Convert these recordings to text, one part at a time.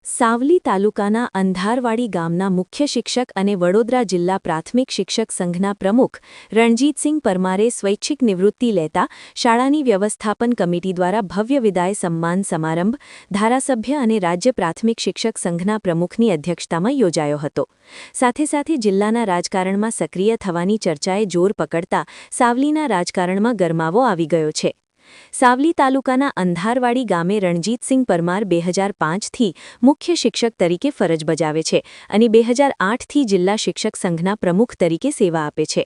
સાવલી તાલુકાના અંધારવાડી ગામના મુખ્ય શિક્ષક અને વડોદરા જિલ્લા પ્રાથમિક શિક્ષક સંઘના પ્રમુખ રણજીતસિંહ પરમારે સ્વૈચ્છિક નિવૃત્તિ લેતા શાળાની વ્યવસ્થાપન કમિટી દ્વારા ભવ્ય વિદાય સન્માન સમારંભ ધારાસભ્ય અને રાજ્ય પ્રાથમિક શિક્ષક સંઘના પ્રમુખની અધ્યક્ષતામાં યોજાયો હતો। સાથે સાથે જિલ્લાના રાજકારણમાં સક્રિય થવાની ચર્ચાએ જોર પકડતા સાવલીના રાજકારણમાં ગરમાવો આવી ગયો છે। સાવલી તાલુકાના અંધારવાડી ગામે રણજીતસિંહ પરમાર 2005થી મુખ્ય શિક્ષક તરીકે ફરજ બજાવે છે અને 2008થી જિલ્લા શિક્ષક સંઘના પ્રમુખ તરીકે સેવા આપે છે।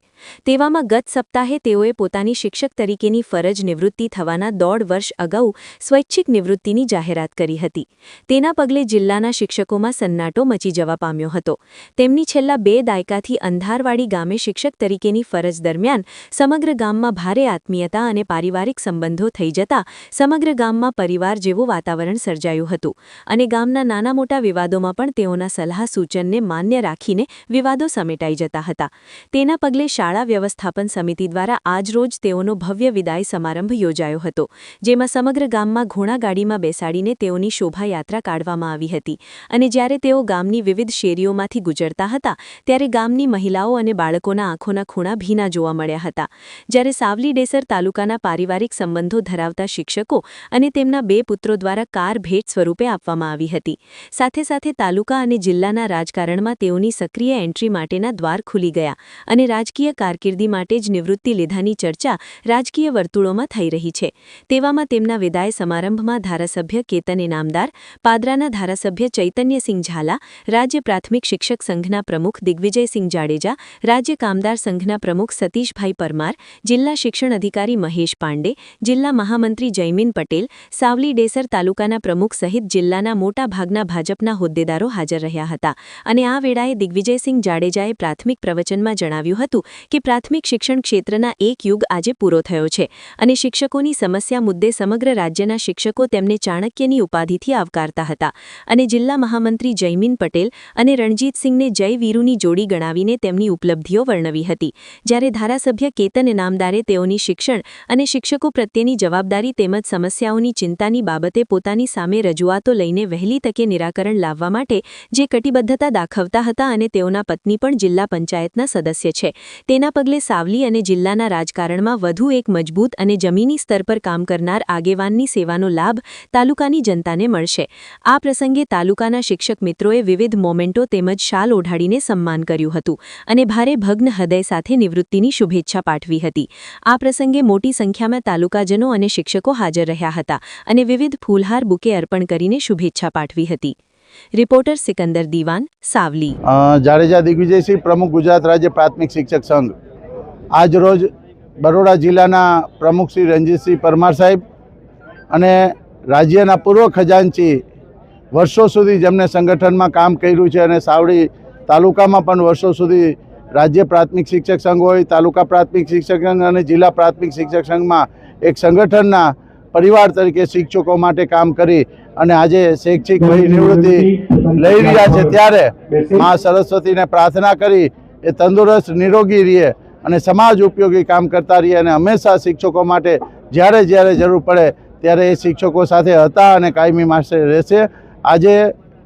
તેવામાં ગત સપ્તાહે તેઓએ પોતાની શિક્ષક તરીકેની ફરજ નિવૃત્તિ થવાના 1.5 વર્ષ અગાઉ સ્વૈચ્છિક નિવૃત્તિની જાહેરાત કરી હતી। તેના પગલે જિલ્લાના શિક્ષકોમાં સન્નાટો મચી જવા પામ્યો હતો। તેમની છેલ્લા 2 દાયકાથી અંધારવાડી ગામે શિક્ષક તરીકેની ફરજ દરમિયાન સમગ્ર ગામમાં ભારે આત્મીયતા અને પારિવારિક સંબંધો થઈ જતા સમગ્ર ગામમાં પરિવાર જેવું વાતાવરણ સર્જાયું હતું અને ગામના નાના મોટા વિવાદોમાં પણ તેઓના સલાહ સૂચનને માન્ય રાખીને વિવાદો સમેટાઈ જતા હતા। તેના પગલે શાળા વ્યવસ્થાપન સમિતિ દ્વારા આજરોજ તેઓનો ભવ્ય વિદાય સમારંભ યોજાયો હતો, જેમાં સમગ્ર ગામમાં ઘોડાગાડીમાં બેસાડીને તેઓની શોભાયાત્રા કાઢવામાં આવી હતી અને જ્યારે તેઓ ગામની વિવિધ શેરીઓમાંથી ગુજરતા હતા ત્યારે ગામની મહિલાઓ અને બાળકોના આંખોના ખૂણા ભીના જોવા મળ્યા હતા। જ્યારે સાવલી ડેસર તાલુકાના પારિવારિક સંબંધો ધરાવતા શિક્ષકો અને તેમના 2 પુત્રો દ્વારા કાર ભેટ સ્વરૂપે આપવામાં આવી હતી। સાથે સાથે તાલુકા અને જિલ્લાના રાજકારણમાં તેઓની સક્રિય એન્ટ્રી માટેના દ્વાર ખુલી ગયા અને રાજકીય કારકિર્દી માટે જ નિવૃત્તિ લીધાની ચર્ચા રાજકીય વર્તુળોમાં થઈ રહી છે। તેવામાં તેમના વિદાય સમારંભમાં ધારાસભ્ય કેતન ઇનામદાર, પાદરાના ધારાસભ્ય ચૈતન્યસિંહ ઝાલા, રાજ્ય પ્રાથમિક શિક્ષક સંઘના પ્રમુખ દિગ્વિજયસિંહ જાડેજા, રાજ્ય કામદાર સંઘના પ્રમુખ સતીશભાઈ પરમાર, જિલ્લા શિક્ષણ અધિકારી મહેશ પાંડે, જિલ્લા મહામંત્રી જયમીન પટેલ, સાવલી ડેસર તાલુકાના પ્રમુખ સહિત જિલ્લાના મોટા ભાગના ભાજપના હોદ્દેદારો હાજર રહ્યા હતા અને આ વેળાએ દિગ્વિજયસિંહ જાડેજાએ પ્રાથમિક પ્રવચનમાં જણાવ્યું હતું કે પ્રાથમિક શિક્ષણ ક્ષેત્રના એક યુગ આજે પૂરો થયો છે અને શિક્ષકોની સમસ્યા મુદ્દે સમગ્ર રાજ્યના શિક્ષકો તેમને ચાણક્યની ઉપાધિથી આવકારતા હતા અને જિલ્લા મહામંત્રી જયમીન પટેલ અને રણજીતસિંહને જય વીરુની જોડી ગણાવીને તેમની ઉપલબ્ધિઓ વર્ણવી હતી। જ્યારે ધારાસભ્ય કેતન ઇનામદારે તેઓની શિક્ષણ અને શિક્ષકો પ્રત્યેની જવાબદારી તેમજ સમસ્યાઓની ચિંતાની બાબતે પોતાની સામે રજૂઆતો લઈને વહેલી તકે નિરાકરણ લાવવા માટે જે કટિબદ્ધતા દાખવતા હતા અને તેઓના પત્ની પણ જિલ્લા પંચાયતના સદસ્ય છે, તેના પગલે સાવલી અને જિલ્લાના રાજકારણમાં વધુ એક મજબૂત અને જમીની સ્તર પર કામ કરનાર આગેવાનની સેવાનો લાભ તાલુકાની જનતાને મળશે। આ પ્રસંગે તાલુકાના શિક્ષક મિત્રોએ વિવિધ મોમેન્ટો તેમજ શાલ ઓઢાડીને સન્માન કર્યું હતું અને ભારે ભગ્ન હૃદય સાથે નિવૃત્તિની શુભેચ્છા પાઠવી હતી। આ પ્રસંગે મોટી સંખ્યામાં તાલુકાજનો અને શિક્ષકો હાજર રહ્યા હતા અને વિવિધ ફૂલહાર બુકે અર્પણ કરીને શુભેચ્છા પાઠવી હતી। રિપોર્ટર સિકંદર દીવાન, સાવલી। જાડેજા દિગ્વિજયસિંહ, પ્રમુખ ગુજરાત રાજ્ય પ્રાથમિક શિક્ષક સંઘ। આજ રોજ બરોડા જિલ્લાના પ્રમુખ શ્રી રણજીતસિંહ પરમાર સાહેબ અને રાજ્યના પૂર્વ ખજાનચી વર્ષો સુધી જેમને સંગઠનમાં કામ કર્યું છે અને સાવલી તાલુકામાં પણ વર્ષો સુધી રાજ્ય પ્રાથમિક શિક્ષક સંઘ હોય, તાલુકા પ્રાથમિક શિક્ષક સંઘ અને જિલ્લા પ્રાથમિક શિક્ષક સંઘમાં એક સંગઠનના પરિવાર તરીકે શિક્ષકો માટે કામ કરી અને આજે શૈક્ષિક નિવૃત્તિ લઈ રહ્યા છે ત્યારે મા સરસ્વતીને પ્રાર્થના કરી એ તંદુરસ્ત નિરોગી રહે અને સમાજ ઉપયોગી કામ કરતા રહે અને હંમેશા શિક્ષકો માટે જ્યારે જ્યારે જરૂર પડે ત્યારે એ શિક્ષકો સાથે હતા અને કાયમી માટે રહેશે। આજે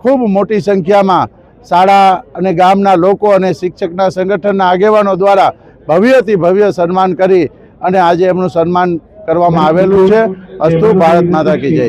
ખૂબ મોટી સંખ્યામાં શાળા અને ગામના લોકો અને શિક્ષકના સંગઠનના આગેવાનો દ્વારા ભવ્યથી ભવ્ય સન્માન કરી અને આજે એમનું સન્માન કરવામાં આવેલું છે। અસ્તુ, ભારત માતા કી જય।